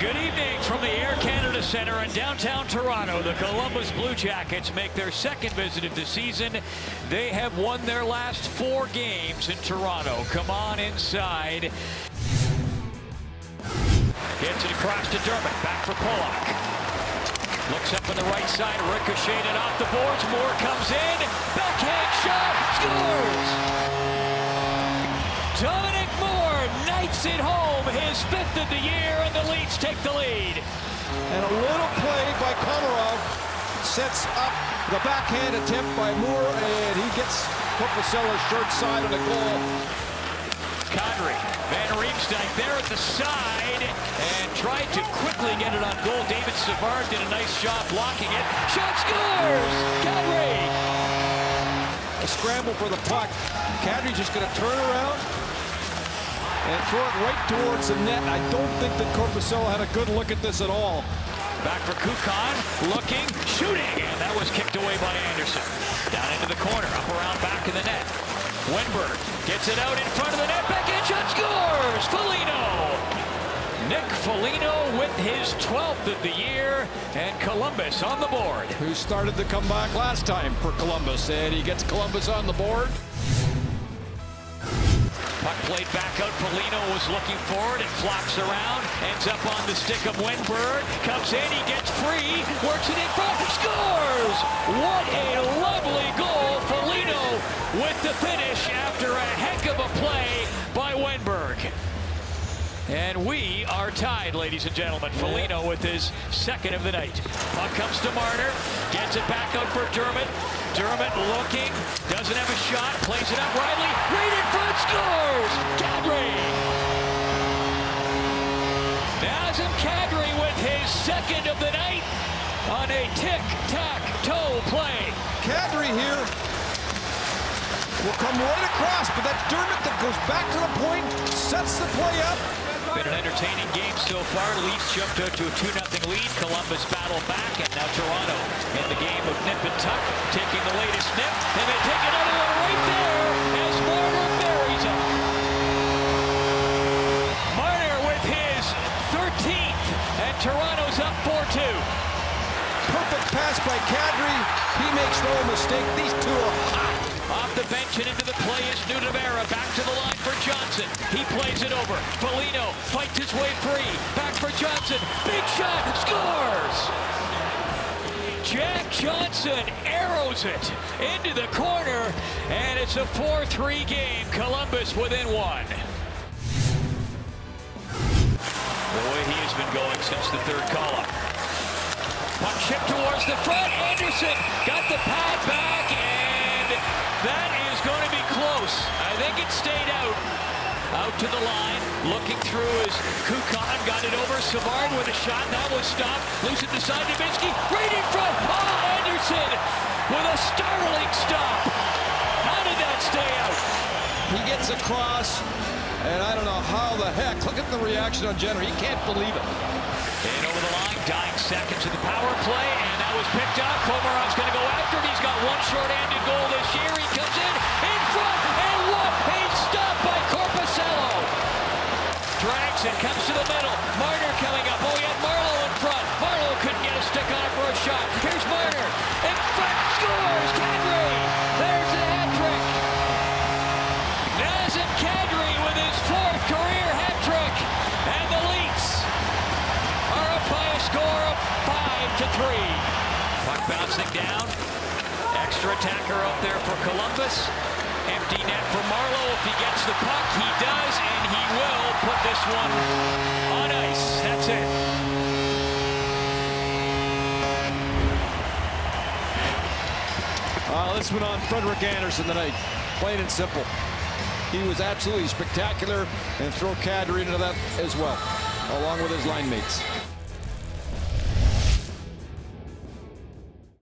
Good evening from the Air Canada Centre in downtown Toronto. The Columbus Blue Jackets make their second visit of the season. They have won their last 4 games in Toronto. Come on inside. Gets it across to Dermott. Back for Pollock. Looks up on the right side. Ricocheted off the boards. Moore comes in. Backhand shot. Scores! Dominic Moore knights it home. His 5th of the year, and the Leafs take the lead. And a little play by Komarov sets up the backhand attempt by Moore, and he gets Korpisalo's short side on the goal. Kadri, Van Riemsdyk there at the side, and tried to quickly get it on goal. David Savard did a nice job blocking it. Shot scores! Kadri! A scramble for the puck. Kadri just going to turn around and throw it right towards the net. I don't think that Korpisalo had a good look at this at all. Back for Kukan, looking, shooting, and that was kicked away by Anderson. Down into the corner, up around back of the net. Wenberg gets it out in front of the net, backhand shot, scores! Foligno! Nick Foligno with his 12th of the year, and Columbus on the board. Who started to come back last time for Columbus, and he gets Columbus on the board. Puck played back out. Foligno was looking forward and flops around. Ends up on the stick of Wenberg. Comes in, he gets free. Works it in front. Scores! What a lovely goal. Foligno with the finish after a heck of a play by Wenberg. And we are tied, ladies and gentlemen. Foligno with his 2nd of the night. Puck comes to Marner. Gets it back out for Dermott. Dermott looking. Doesn't have a shot. Plays it up. Riley right in front. Scores! Kadri! Nazem Kadri with his 2nd of the night on a tic-tac-toe play. Kadri here will come right across, but that's Dermott that goes back to the point, sets the play up. Been an entertaining game so far. Leafs jumped out to a 2-0 lead. Columbus battled back, and now Toronto in the game of nip and tuck, taking the latest nip, and they take another one right there as Marner buries him. Marner with his 13th, and Toronto's up 4-2. Perfect pass by Kadri. He makes no mistake. These two are hot. Off the bench and into the play is Nudavera. Back to the line for Johnson. He plays it over. Foligno fights his way free. Back for Johnson. Big shot. Scores! Jack Johnson arrows it into the corner, and it's a 4-3 game. Columbus within 1. Boy, he has been going since the 3rd call-up. Puck shipped towards the front. Anderson got the pad back, and that is going to be close. I think it stayed out. Out to the line, looking through as Kukan got it over. Savard with a shot. That was stopped. Loose it to side. Dubinsky right in front. Oh, Anderson with a startling stop. How did that stay out? He gets across, and I don't know how the heck. Look at the reaction on Jenner. He can't believe it. And over the line, dying seconds of the power play, and that was picked up. Komarov's going to go after it. He's got one short-handed goal this year. He comes in front, and what a stop by Korpisalo. Drags it, comes to the middle. Marner coming up. Oh, he had Marleau in front. Marleau couldn't get a stick on it for a shot. Here's Marner. In front, scores! Kadri! There's the hat trick. Nazem Kadri with his 4th career hat trick. And the Leafs are up by a score of 5-3. Puck bouncing down. Extra attacker out there for Columbus. Empty net for Marleau. If he gets the puck, he does, and he will put this one on ice. That's it. This one on Frederik Andersen tonight. Plain and simple. He was absolutely spectacular, and throw Kadri into that as well, along with his line mates.